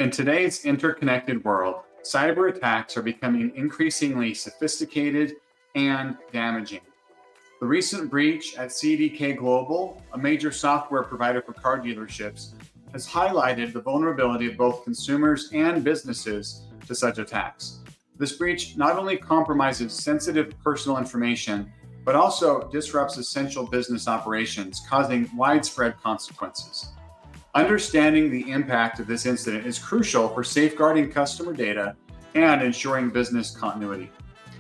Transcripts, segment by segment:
In today's interconnected world, cyber attacks are becoming increasingly sophisticated and damaging. The recent breach at CDK Global, a major software provider for car dealerships, has highlighted the vulnerability of both consumers and businesses to such attacks. This breach not only compromises sensitive personal information, but also disrupts essential business operations, causing widespread consequences. Understanding the impact of this incident is crucial for safeguarding customer data and ensuring business continuity.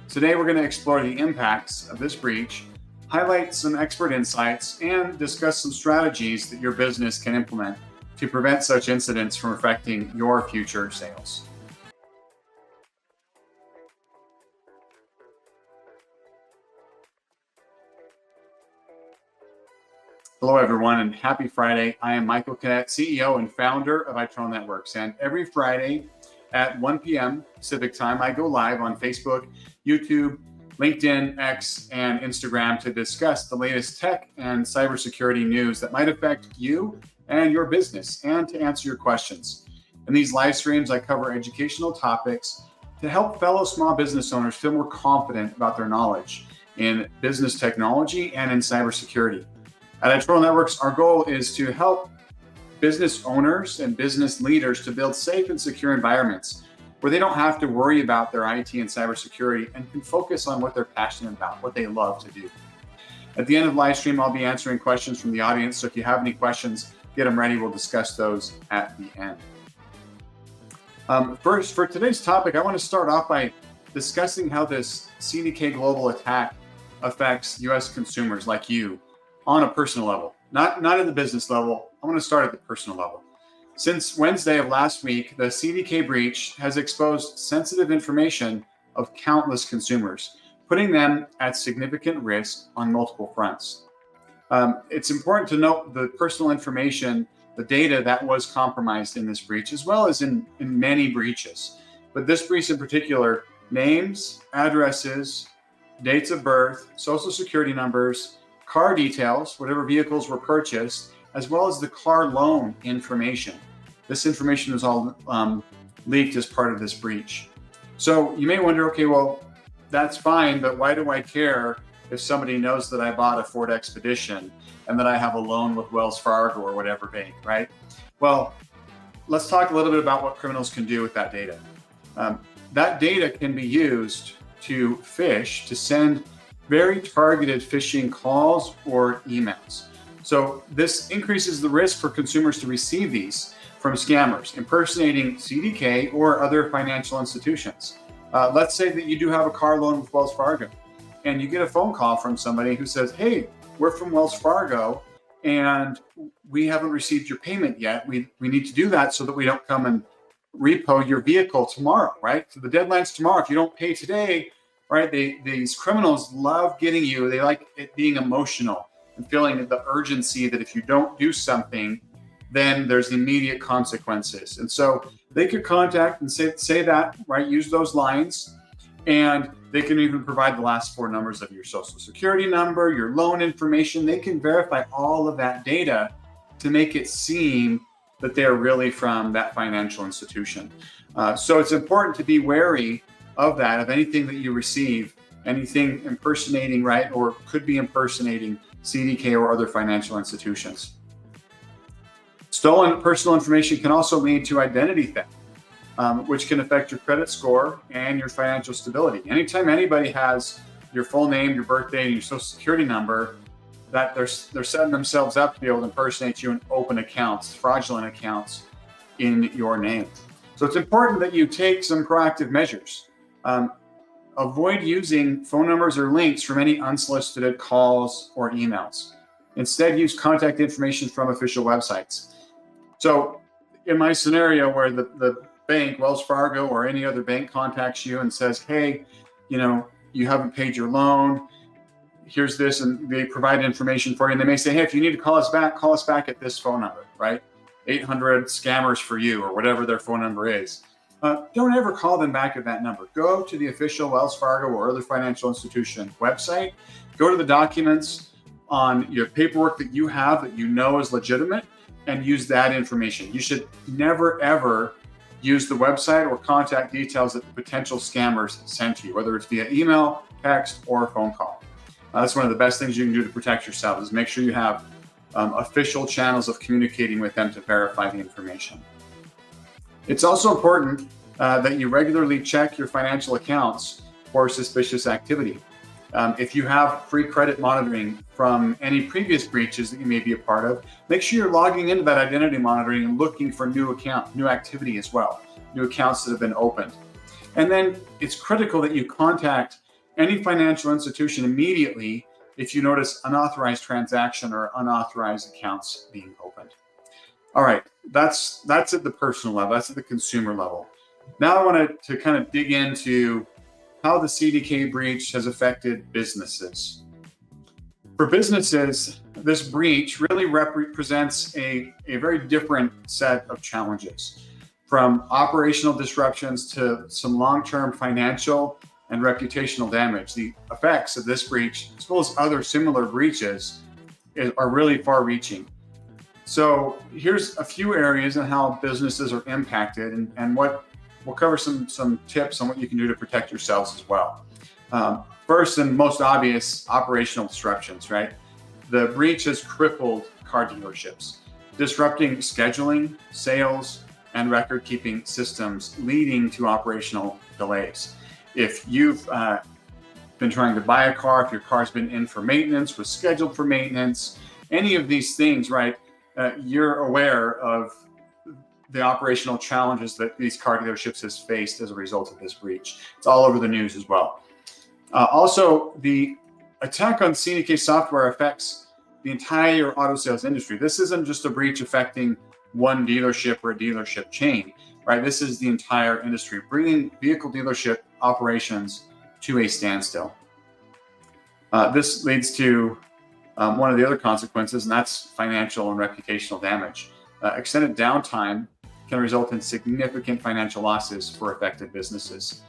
Today, we're going to explore the impacts of this breach, highlight some expert insights, and discuss some strategies that your business can implement to prevent such incidents from affecting your future sales. Hello, everyone, and happy Friday. I am Michael Cadet, CEO and founder of Eternal Networks. And every Friday at 1 p.m. Pacific time, I go live on Facebook, YouTube, LinkedIn, X, and Instagram to discuss the latest tech and cybersecurity news that might affect you and your business, and to answer your questions. In these live streams, I cover educational topics to help fellow small business owners feel more confident about their knowledge in business technology and in cybersecurity. At Eternal Networks, our goal is to help business owners and business leaders to build safe and secure environments where they don't have to worry about their IT and cybersecurity and can focus on what they're passionate about, what they love to do. At the end of the live stream, I'll be answering questions from the audience. So if you have any questions, get them ready. We'll discuss those at the end. First, for today's topic, I want to start off by discussing how this CDK Global attack affects U.S. consumers like you on a personal level, not at the business level. I want to start at the personal level. Since Wednesday of last week, the CDK breach has exposed sensitive information of countless consumers, putting them at significant risk on multiple fronts. It's important to note the personal information, the data that was compromised in this breach, as well as in many breaches. But this breach in particular, names, addresses, dates of birth, social security numbers, car details, whatever vehicles were purchased, as well as the car loan information. This information is all leaked as part of this breach. So you may wonder, okay, well, that's fine, but why do I care if somebody knows that I bought a Ford Expedition and that I have a loan with Wells Fargo or whatever bank, right? Well, let's talk a little bit about what criminals can do with that data. That data can be used to phish, to send very targeted phishing calls or emails. So this increases the risk for consumers to receive these from scammers impersonating CDK or other financial institutions. Let's say that you do have a car loan with Wells Fargo and you get a phone call from somebody who says, hey, we're from Wells Fargo and we haven't received your payment yet. We need to do that so that we don't come and repo your vehicle tomorrow, right? So the deadline's tomorrow. If you don't pay today, right? These criminals love getting you. They like it being emotional and feeling the urgency that if you don't do something, then there's immediate consequences. And so they could contact and say that, right? Use those lines, and they can even provide the last four numbers of your social security number, your loan information. They can verify all of that data to make it seem that they're really from that financial institution. So it's important to be wary of that, of anything that you receive, anything impersonating, right, or could be impersonating CDK or other financial institutions. Stolen personal information can also lead to identity theft, which can affect your credit score and your financial stability. Anytime anybody has your full name, your birthday, and your social security number, that they're setting themselves up to be able to impersonate you and open accounts, fraudulent accounts in your name. So it's important that you take some proactive measures. Avoid using phone numbers or links from any unsolicited calls or emails. Instead, use contact information from official websites. So in my scenario where the bank, Wells Fargo or any other bank contacts you and says, hey, you haven't paid your loan, here's this, and they provide information for you. And they may say, hey, if you need to call us back at this phone number, right? 800 scammers for you, or whatever their phone number is. Don't ever call them back at that number. Go to the official Wells Fargo or other financial institution website. Go to the documents on your paperwork that you have that you know is legitimate, and use that information. You should never, ever use the website or contact details that the potential scammers send to you, whether it's via email, text, or phone call. That's one of the best things you can do to protect yourself, is make sure you have official channels of communicating with them to verify the information. It's also important that you regularly check your financial accounts for suspicious activity. If you have free credit monitoring from any previous breaches that you may be a part of, make sure you're logging into that identity monitoring and looking for new activity as well, new accounts that have been opened. And then it's critical that you contact any financial institution immediately if you notice unauthorized transaction or unauthorized accounts being opened. All right, that's at the personal level, that's at the consumer level. Now I wanted to kind of dig into how the CDK breach has affected businesses. For businesses, this breach really represents a very different set of challenges, from operational disruptions to some long-term financial and reputational damage. The effects of this breach, as well as other similar breaches, are really far-reaching. So here's a few areas on how businesses are impacted, and what we'll cover some tips on what you can do to protect yourselves as well. First and most obvious, operational disruptions, right? The breach has crippled car dealerships, disrupting scheduling, sales, and record-keeping systems, leading to operational delays. If you've been trying to buy a car, if your car's been in for maintenance, was scheduled for maintenance, any of these things, right, you're aware of the operational challenges that these car dealerships has faced as a result of this breach. It's all over the news as well. Also, the attack on CDK software affects the entire auto sales industry. This isn't just a breach affecting one dealership or a dealership chain, right? This is the entire industry, bringing vehicle dealership operations to a standstill. This leads to one of the other consequences, and that's financial and reputational damage. Extended downtime can result in significant financial losses for affected businesses.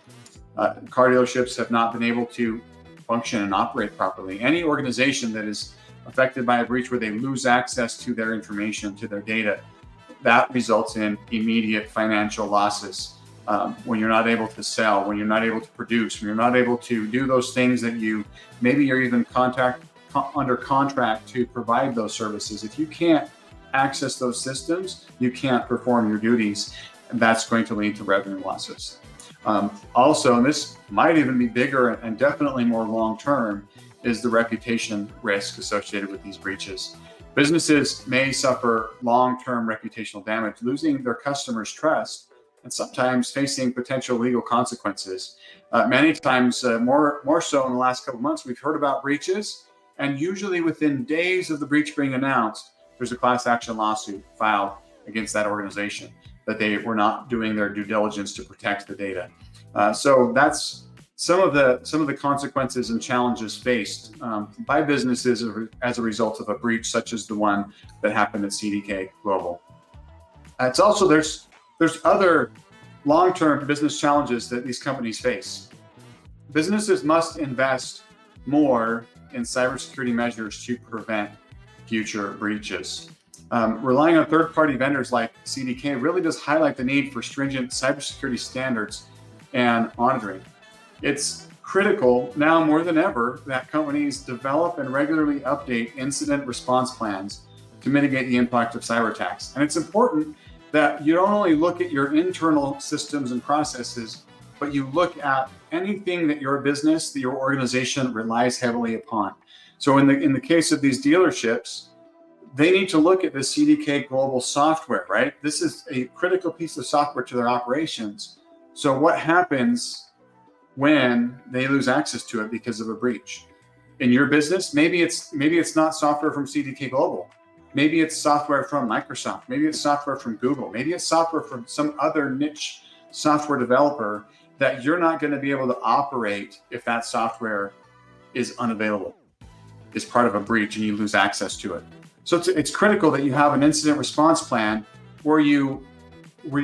Car dealerships have not been able to function and operate properly. Any organization that is affected by a breach where they lose access to their information, to their data, that results in immediate financial losses. When you're not able to sell, when you're not able to produce, when you're not able to do those things that maybe you're even under contract to provide those services. If you can't access those systems, you can't perform your duties, and that's going to lead to revenue losses. Also, and this might even be bigger and definitely more long-term, is the reputation risk associated with these breaches. Businesses may suffer long-term reputational damage, losing their customers' trust, and sometimes facing potential legal consequences. Many times, more so in the last couple of months, we've heard about breaches, and usually within days of the breach being announced, there's a class action lawsuit filed against that organization that they were not doing their due diligence to protect the data. So that's some of the consequences and challenges faced by businesses as a result of a breach such as the one that happened at CDK Global. It's also there's other long-term business challenges that these companies face. Businesses must invest more in cybersecurity measures to prevent future breaches. Relying on third-party vendors like CDK really does highlight the need for stringent cybersecurity standards and monitoring. It's critical now more than ever that companies develop and regularly update incident response plans to mitigate the impact of cyber attacks. And it's important that you don't only look at your internal systems and processes, but you look at anything that your business, that your organization relies heavily upon. So in the case of these dealerships, they need to look at the CDK Global software, right? This is a critical piece of software to their operations. So what happens when they lose access to it because of a breach? In your business, maybe it's not software from CDK Global. Maybe it's software from Microsoft. Maybe it's software from Google. Maybe it's software from some other niche software developer that you're not going to be able to operate if that software is unavailable, is part of a breach, and you lose access to it. So it's critical that you have an incident response plan where you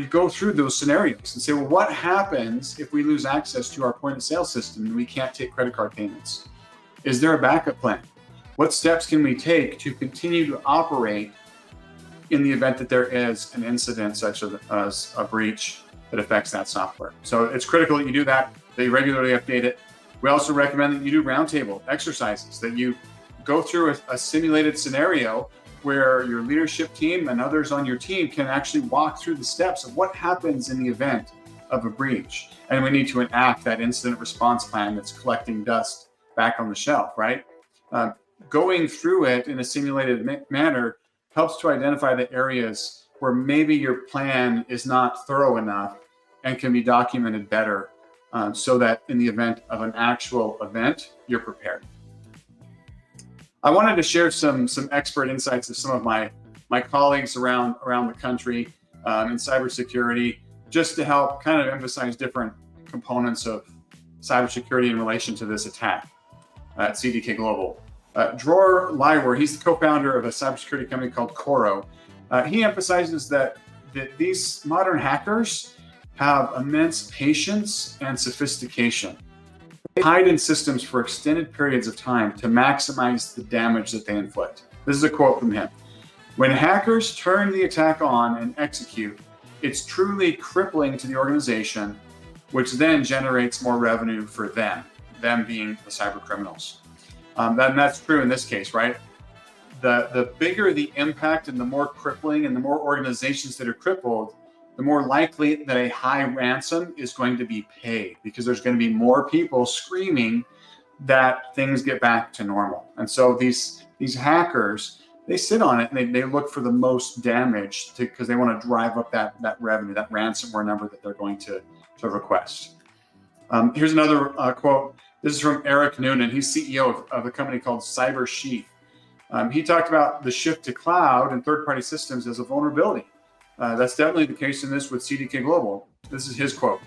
go through those scenarios and say, well, what happens if we lose access to our point of sale system and we can't take credit card payments? Is there a backup plan? What steps can we take to continue to operate in the event that there is an incident such as a breach that affects that software. So it's critical that you do that you regularly update it. We also recommend that you do roundtable exercises, that you go through a simulated scenario where your leadership team and others on your team can actually walk through the steps of what happens in the event of a breach. And we need to enact that incident response plan that's collecting dust back on the shelf, right? Going through it in a simulated manner helps to identify the areas where maybe your plan is not thorough enough and can be documented better, so that in the event of an actual event, you're prepared. I wanted to share some expert insights of some of my colleagues around the country in cybersecurity, just to help kind of emphasize different components of cybersecurity in relation to this attack at CDK Global. Dror Leiwer, he's the co-founder of a cybersecurity company called Coro. He emphasizes that these modern hackers have immense patience and sophistication. They hide in systems for extended periods of time to maximize the damage that they inflict. This is a quote from him. When hackers turn the attack on and execute, it's truly crippling to the organization, which then generates more revenue for them being the cyber criminals. That's true in this case, right? The bigger the impact and the more crippling and the more organizations that are crippled, the more likely that a high ransom is going to be paid, because there's going to be more people screaming that things get back to normal. And so these hackers, they sit on it and they look for the most damage because they want to drive up that revenue, that ransomware number that they're going to request. Here's another quote. This is from Eric Noonan. He's CEO of a company called Cybersecurity. He talked about the shift to cloud and third-party systems as a vulnerability. That's definitely the case in this with CDK Global. This is his quote.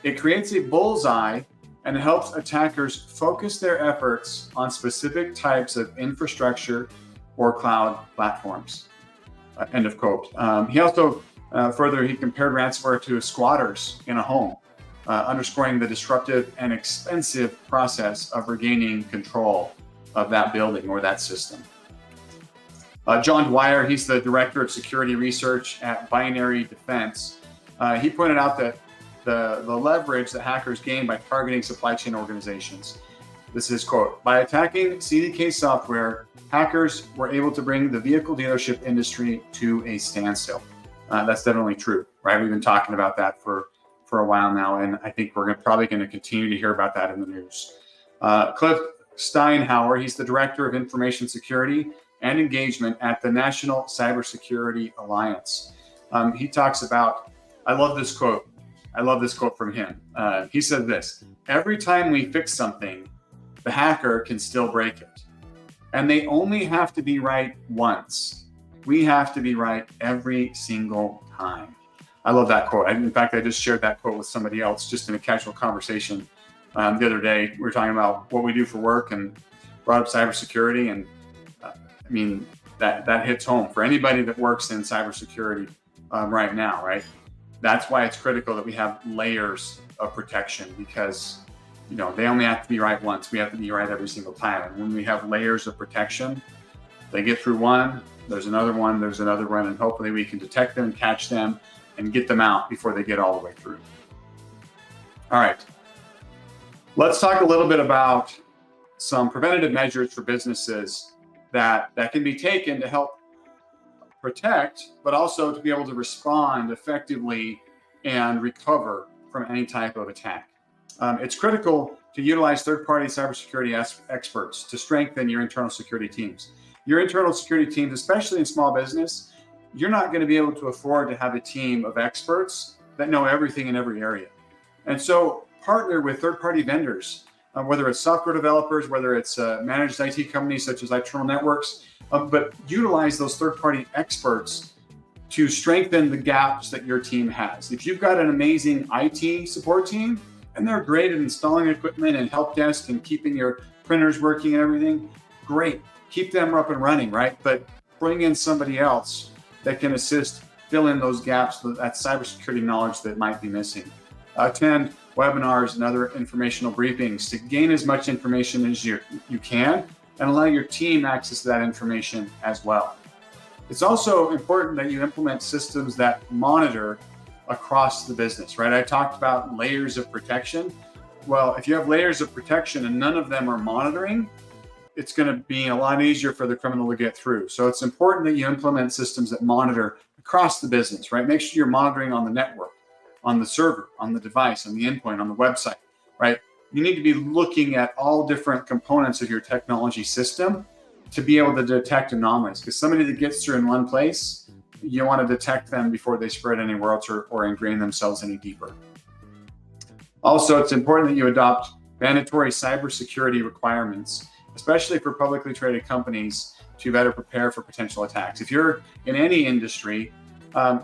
It creates a bullseye and helps attackers focus their efforts on specific types of infrastructure or cloud platforms. End of quote. He also he compared ransomware to squatters in a home, underscoring the disruptive and expensive process of regaining control of that building or that system. John Dwyer, he's the director of security research at Binary Defense. He pointed out that the leverage that hackers gain by targeting supply chain organizations. This is his quote. By attacking CDK software, hackers were able to bring the vehicle dealership industry to a standstill. That's definitely true, right? We've been talking about that for a while now, and I think we're probably going to continue to hear about that in the news. Cliff Steinhauer, he's the director of information security and engagement at the National Cybersecurity Alliance. He talks about, I love this quote from him. He said this: every time we fix something, the hacker can still break it. And they only have to be right once. We have to be right every single time. I love that quote. In fact, I just shared that quote with somebody else just in a casual conversation the other day. We were talking about what we do for work and brought up cybersecurity, and I mean, that hits home for anybody that works in cybersecurity right now, right? That's why it's critical that we have layers of protection, because they only have to be right once. We have to be right every single time. And when we have layers of protection, they get through one, there's another one, and hopefully we can detect them, catch them, and get them out before they get all the way through. All right. Let's talk a little bit about some preventative measures for businesses that can be taken to help protect, but also to be able to respond effectively and recover from any type of attack. It's critical to utilize third-party cybersecurity experts to strengthen your internal security teams. Your internal security teams, especially in small business, you're not going to be able to afford to have a team of experts that know everything in every area. And so partner with third-party vendors, whether it's software developers, whether it's managed IT companies such as Internal Networks, but utilize those third-party experts to strengthen the gaps that your team has. If you've got an amazing IT support team, and they're great at installing equipment and help desk and keeping your printers working and everything, great. Keep them up and running, right? But bring in somebody else that can assist fill in those gaps, that cybersecurity knowledge that might be missing. Attend webinars and other informational briefings to gain as much information as you can and allow your team access to that information as well. It's also important that you implement systems that monitor across the business, right? I talked about layers of protection. Well, if you have layers of protection and none of them are monitoring, it's going to be a lot easier for the criminal to get through. So it's important that you implement systems that monitor across the business, right? Make sure you're monitoring on the network, on the server, on the device, on the endpoint, on the website, right? You need to be looking at all different components of your technology system to be able to detect anomalies, because somebody that gets through in one place, you want to detect them before they spread anywhere else or ingrain themselves any deeper. Also, it's important that you adopt mandatory cybersecurity requirements, especially for publicly traded companies, to better prepare for potential attacks. If you're in any industry,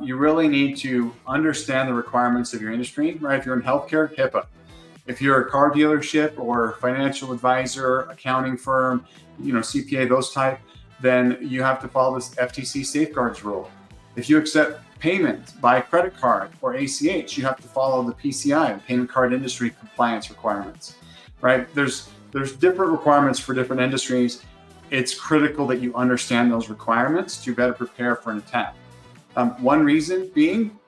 you really need to understand the requirements of your industry, right? If you're in healthcare, HIPAA. If you're a car dealership or financial advisor, accounting firm, CPA, those type, then you have to follow this FTC safeguards rule. If you accept payment by credit card or ACH, you have to follow the PCI, the payment card industry compliance requirements, right? There's different requirements for different industries. It's critical that you understand those requirements to better prepare for an attack. One reason being,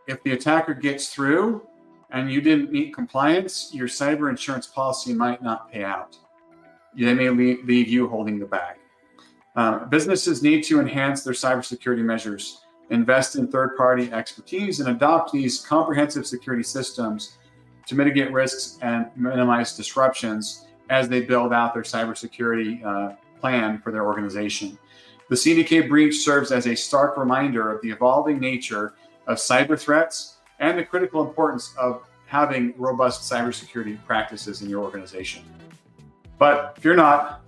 if the attacker gets through and you didn't meet compliance, your cyber insurance policy might not pay out. They may leave you holding the bag. Businesses need to enhance their cybersecurity measures, invest in third-party expertise, and adopt these comprehensive security systems to mitigate risks and minimize disruptions as they build out their cybersecurity plan for their organization. The CDK breach serves as a stark reminder of the evolving nature of cyber threats and the critical importance of having robust cybersecurity practices in your organization. But if you're not,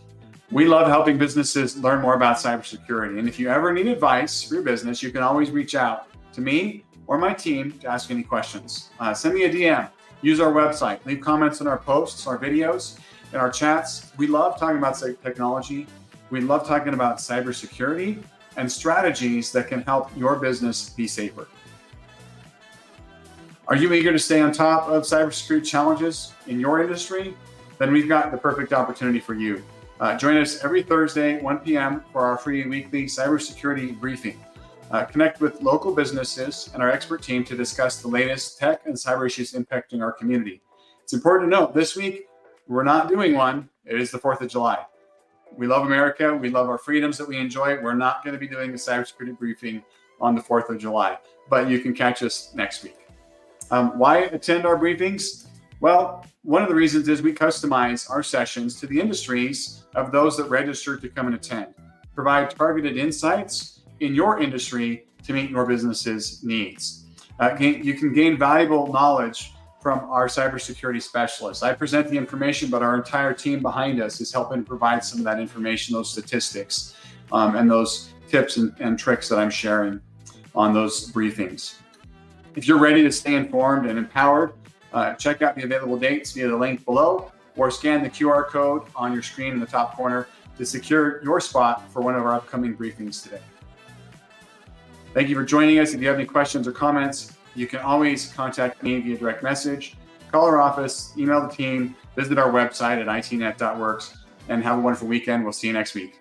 we love helping businesses learn more about cybersecurity. And if you ever need advice for your business, you can always reach out to me or my team to ask any questions. Send me a DM, use our website, leave comments on our posts, our videos, and our chats. We love talking about technology. We love talking about cybersecurity and strategies that can help your business be safer. Are you eager to stay on top of cybersecurity challenges in your industry? Then we've got the perfect opportunity for you. Join us every Thursday, 1 p.m. for our free weekly cybersecurity briefing. Connect with local businesses and our expert team to discuss the latest tech and cyber issues impacting our community. It's important to note, this week, we're not doing one. It is the 4th of July. We love America. We love our freedoms that we enjoy. We're not going to be doing a cybersecurity briefing on the 4th of July, but you can catch us next week. Why attend our briefings? Well, one of the reasons is we customize our sessions to the industries of those that register to come and attend, provide targeted insights in your industry to meet your business's needs. You can gain valuable knowledge from our cybersecurity specialists. I present the information, but our entire team behind us is helping provide some of that information, those statistics, and those tips and tricks that I'm sharing on those briefings. If you're ready to stay informed and empowered, check out the available dates via the link below, or scan the QR code on your screen in the top corner to secure your spot for one of our upcoming briefings today. Thank you for joining us. If you have any questions or comments, you can always contact me via direct message, call our office, email the team, visit our website at itnet.works, and have a wonderful weekend. We'll see you next week.